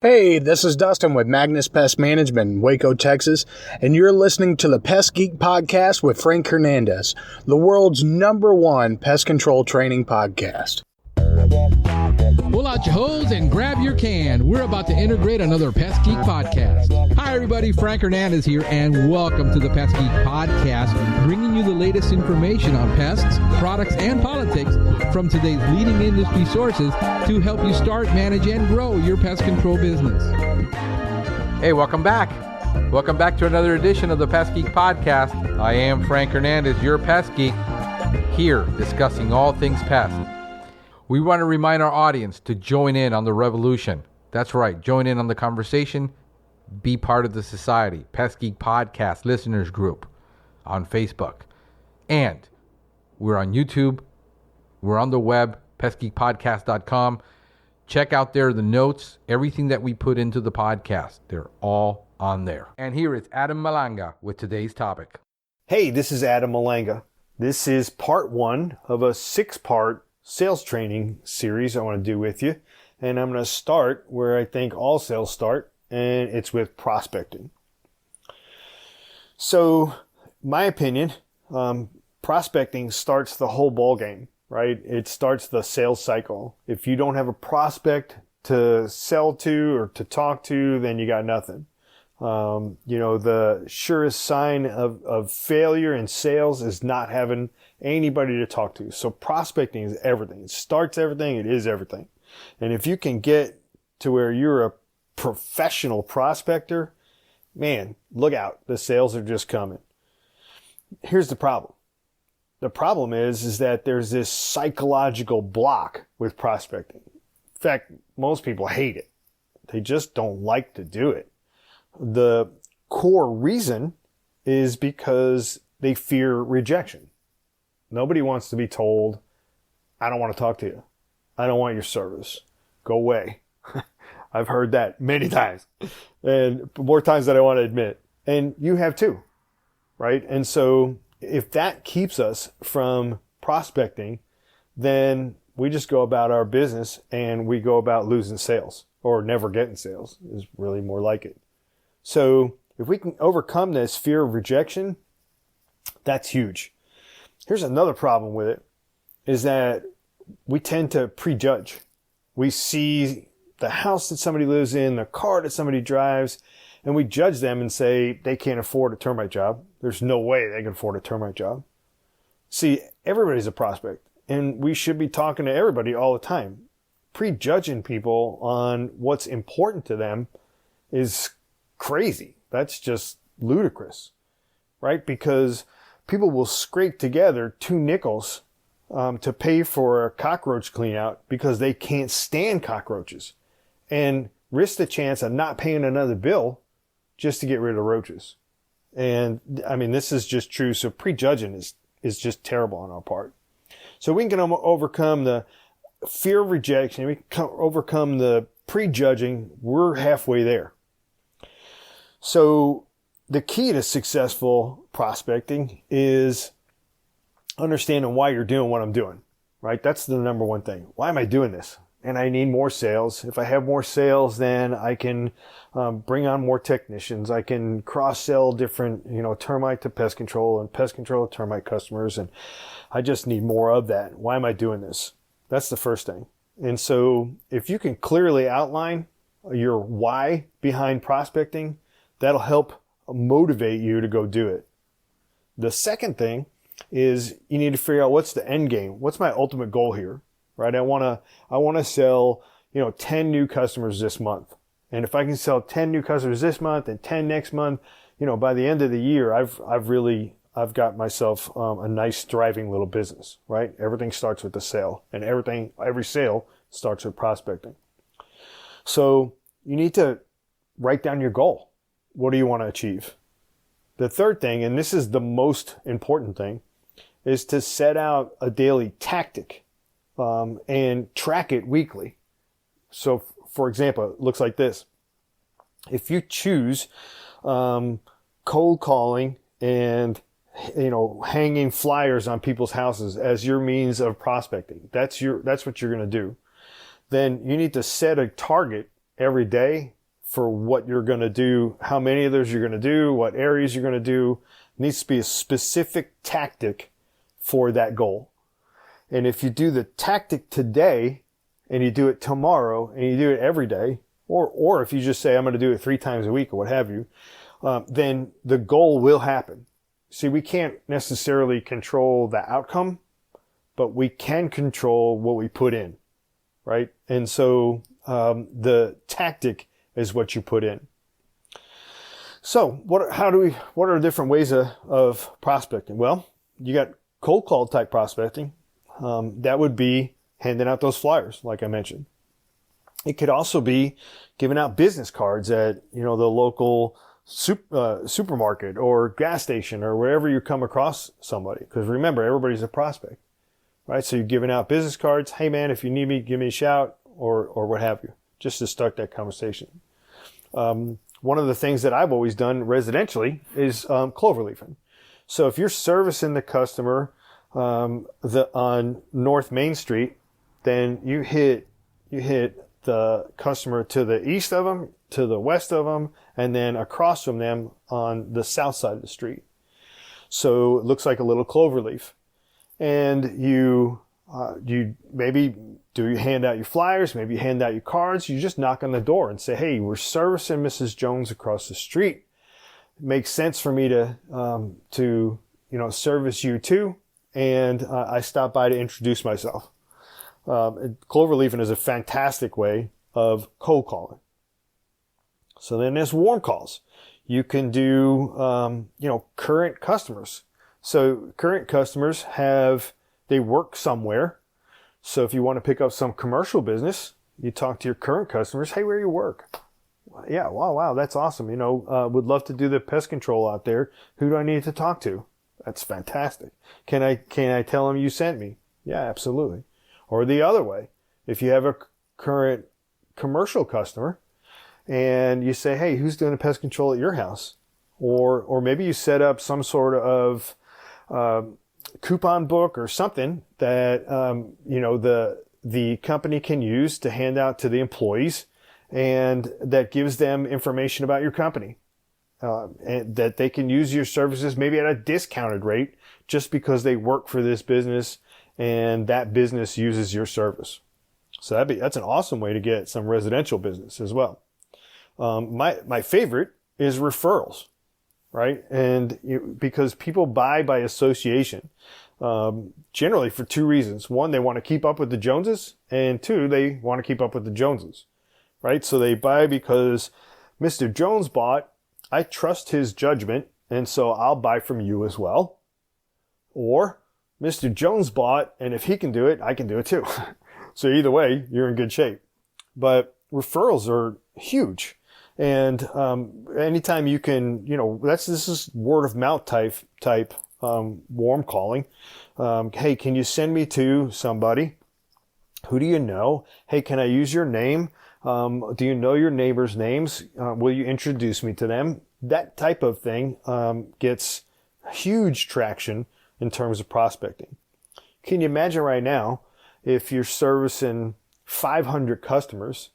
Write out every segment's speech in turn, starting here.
Hey, this is Dustin with Magnus Pest Management in Waco, Texas, and you're listening to the Pest Geek Podcast with Frank Hernandez, the world's #1 pest control training podcast. Pull out your hose and grab your can. We're about to integrate another Pest Geek Podcast. Hi, everybody. Frank Hernandez here, and welcome to the Pest Geek Podcast, bringing you the latest information on pests, products, and politics from today's leading industry sources to help you start, manage, and grow your pest control business. Hey, welcome back. Welcome back to another edition of the Pest Geek Podcast. I am Frank Hernandez, your pest geek, here discussing all things pest. We want to remind our audience to join in on the revolution. That's right, join in on the conversation, be part of the society. Pest Geek Podcast Listeners Group on Facebook. And we're on YouTube. We're on the web, pestgeekpodcast.com. Check out there the notes, everything that we put into the podcast. They're all on there. And here is Adam Malanga with today's topic. Hey, this is Adam Malanga. This is part 1 of a 6-part sales training series I want to do with you. And I'm going to start where I think all sales start, and it's with prospecting. So, my opinion, prospecting starts the whole ball game, right? It starts the sales cycle. If you don't have a prospect to sell to or to talk to, then you got nothing. The surest sign of failure in sales is not having anybody to talk to. So prospecting is everything. It starts everything. It is everything. And if you can get to where you're a professional prospector, man, look out. The sales are just coming. Here's the problem. The problem is that there's this psychological block with prospecting. In fact, most people hate it. They just don't like to do it. The core reason is because they fear rejection. Nobody wants to be told, I don't want to talk to you. I don't want your service. Go away. I've heard that many times, and more times than I want to admit. And you have too, right? And so if that keeps us from prospecting, then we just go about our business and we go about losing sales, or never getting sales is really more like it. So if we can overcome this fear of rejection, that's huge. Here's another problem with it, is that we tend to prejudge. We see the house that somebody lives in, the car that somebody drives, and we judge them and say they can't afford a termite job. There's no way they can afford a termite job. See, everybody's a prospect, and we should be talking to everybody all the time. Prejudging people on what's important to them is crazy. That's just ludicrous, right? Because people will scrape together 2 nickels to pay for a cockroach clean out because they can't stand cockroaches, and risk the chance of not paying another bill just to get rid of roaches. And I mean, this is just true. So prejudging is just terrible on our part. So we can overcome the fear of rejection. We can overcome the prejudging. We're halfway there. So the key to successful prospecting is understanding why you're doing what I'm doing, right? That's the number one thing. Why am I doing this? And I need more sales. If I have more sales, then I can bring on more technicians. I can cross-sell different, termite to pest control and pest control to termite customers. And I just need more of that. Why am I doing this? That's the first thing. And so if you can clearly outline your why behind prospecting, that'll help motivate you to go do it. The second thing is you need to figure out what's the end game. What's my ultimate goal here, right? I want to sell, 10 new customers this month. And if I can sell 10 new customers this month and 10 next month, by the end of the year, I've got myself a nice thriving little business, right? Everything starts with the sale, and every sale starts with prospecting. So you need to write down your goal. What do you want to achieve? The third thing, and this is the most important thing, is to set out a daily tactic and track it weekly. So, for example, it looks like this. If you choose cold calling and hanging flyers on people's houses as your means of prospecting, that's what you're going to do. Then you need to set a target every day for what you're going to do, how many of those you're going to do, what areas you're going to do. It needs to be a specific tactic for that goal. And if you do the tactic today and you do it tomorrow and you do it every day, or if you just say, I'm going to do it 3 times a week or what have you, then the goal will happen. See, we can't necessarily control the outcome, but we can control what we put in, right? And so the tactic is what you put in. So what are different ways of prospecting? Well, you got cold call type prospecting. That would be handing out those flyers, like I mentioned. It could also be giving out business cards at, the local supermarket or gas station or wherever you come across somebody. Because remember, everybody's a prospect, right? So you're giving out business cards. Hey man, if you need me, give me a shout or what have you, just to start that conversation. One of the things that I've always done residentially is cloverleafing. So if you're servicing the customer on North Main Street, then you hit the customer to the east of them, to the west of them, and then across from them on the south side of the street. So it looks like a little cloverleaf. And you hand out your flyers, maybe you hand out your cards, you just knock on the door and say, hey, we're servicing Mrs. Jones across the street. It makes sense for me to service you too. And I stopped by to introduce myself. Cloverleafing is a fantastic way of cold calling. So then there's warm calls. You can do, current customers. So current customers they work somewhere. So if you want to pick up some commercial business, you talk to your current customers. Hey, where you work? Yeah. Wow. That's awesome. Would love to do the pest control out there. Who do I need to talk to? That's fantastic. Can I tell them you sent me? Yeah, absolutely. Or the other way, if you have a current commercial customer and you say, hey, who's doing the pest control at your house? Or maybe you set up some sort of coupon book or something that the company can use to hand out to the employees, and that gives them information about your company, and that they can use your services maybe at a discounted rate just because they work for this business and that business uses your service. So that's an awesome way to get some residential business as well. My favorite is referrals, right? And because people buy by association, generally for 2 reasons. 1, they want to keep up with the Joneses, and 2, they want to keep up with the Joneses, right? So they buy because Mr. Jones bought, I trust his judgment, and so I'll buy from you as well. Or Mr. Jones bought, and if he can do it, I can do it too. So either way, you're in good shape. But referrals are huge. And anytime you can, this is word of mouth type warm calling. Hey, can you send me to somebody? Who do you know? Hey, can I use your name? Do you know your neighbors' names? Will you introduce me to them? That type of thing gets huge traction in terms of prospecting. Can you imagine right now, if you're servicing 500 customers,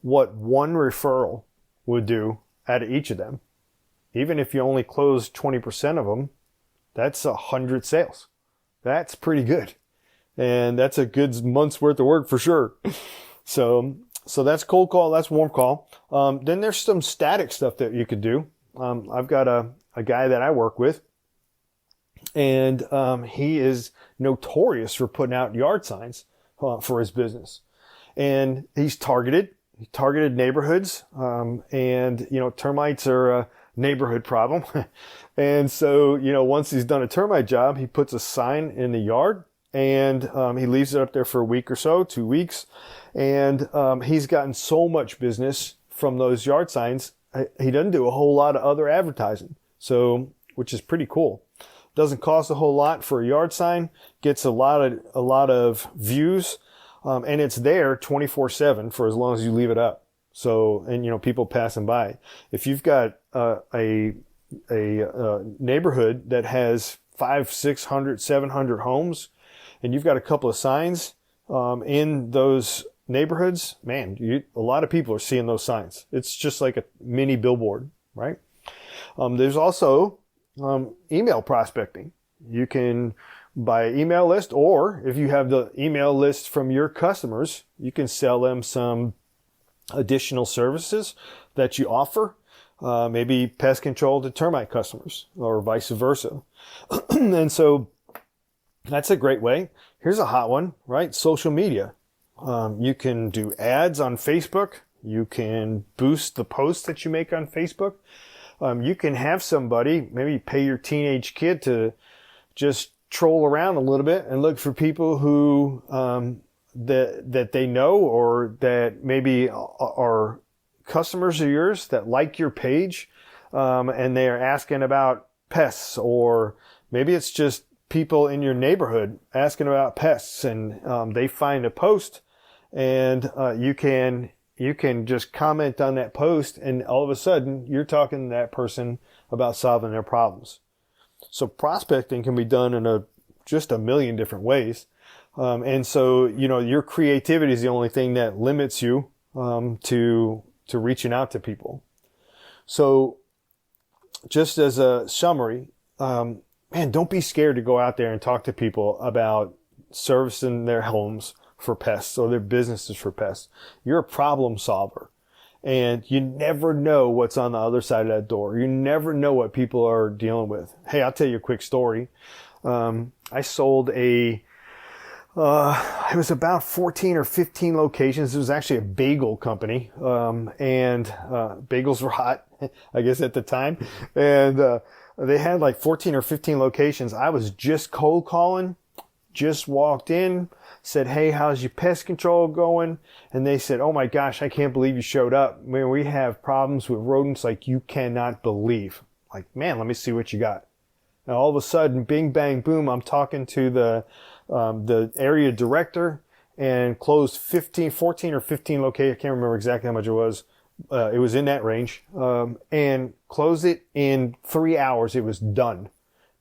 what one referral would do out of each of them? Even if you only close 20% of them, that's 100 sales. That's pretty good. And that's a good month's worth of work for sure. So that's cold call, that's warm call. Then there's some static stuff that you could do. I've got a guy that I work with, and he is notorious for putting out yard signs for his business. And he's targeted neighborhoods, and termites are a neighborhood problem. And so once he's done a termite job, he puts a sign in the yard, and he leaves it up there for a week or so, 2 weeks, and he's gotten so much business from those yard signs. He doesn't do a whole lot of other advertising, so which is pretty cool. Doesn't cost a whole lot for a yard sign, gets a lot of views, and it's there 24/7 for as long as you leave it up. So, and people passing by. If you've got a neighborhood that has 500, 600, 700 homes, and you've got a couple of signs in those neighborhoods, man, a lot of people are seeing those signs. It's just like a mini billboard, right? There's also email prospecting. You can buy email list, or if you have the email list from your customers, you can sell them some additional services that you offer. Maybe pest control to termite customers or vice versa. And so that's a great way. Here's a hot one, right? Social media. You can do ads on Facebook. You can boost the posts that you make on Facebook. You can have somebody, maybe pay your teenage kid to just troll around a little bit and look for people who that they know or that maybe are customers of yours that like your page, and they are asking about pests, or maybe it's just people in your neighborhood asking about pests, and they find a post, and you can just comment on that post, and all of a sudden you're talking to that person about solving their problems. So prospecting can be done in just a million different ways. And so, your creativity is the only thing that limits you to reaching out to people. So just as a summary, don't be scared to go out there and talk to people about servicing their homes for pests or their businesses for pests. You're a problem solver, and you never know what's on the other side of that door. You never know what people are dealing with. Hey, I'll tell you a quick story. I sold it was about 14 or 15 locations. It was actually a bagel company. And bagels were hot, I guess, at the time. And they had like 14 or 15 locations. I was just cold calling, just walked in, said, hey, how's your pest control going? And they said, oh my gosh, I can't believe you showed up. Man, we have problems with rodents like you cannot believe. Like, man, let me see what you got. And all of a sudden, bing, bang, boom, I'm talking to the area director and closed 14 or 15 locations. I can't remember exactly how much it was. It was in that range. And closed it in 3 hours. It was done.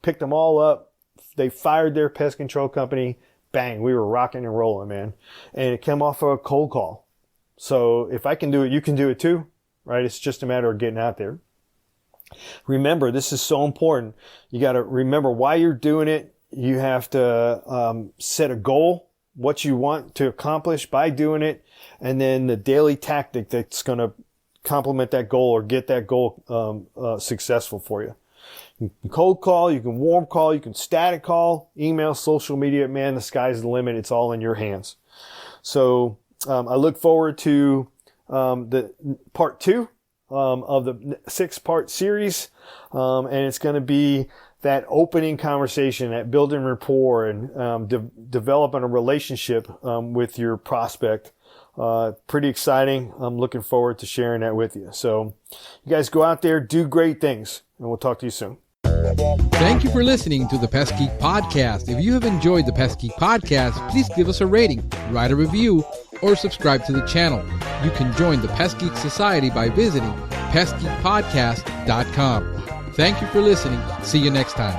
Picked them all up. They fired their pest control company. Bang, we were rocking and rolling, man. And it came off of a cold call. So if I can do it, you can do it too, right? It's just a matter of getting out there. Remember, this is so important. You got to remember why you're doing it. You have to set a goal, what you want to accomplish by doing it, and then the daily tactic that's going to complement that goal or get that goal successful for you. You can cold call, you can warm call, you can static call, email, social media. Man, the sky's the limit. It's all in your hands. So I look forward to the part 2 of the 6-part series, and it's going to be that opening conversation, that building rapport, and developing a relationship with your prospect. Pretty exciting. I'm looking forward to sharing that with you. So you guys go out there, do great things, and we'll talk to you soon. Thank you for listening to the Pest Geek Podcast. If you have enjoyed the Pest Geek Podcast, please give us a rating, write a review, or subscribe to the channel. You can join the Pest Geek Society by visiting pestgeekpodcast.com. Thank you for listening. See you next time.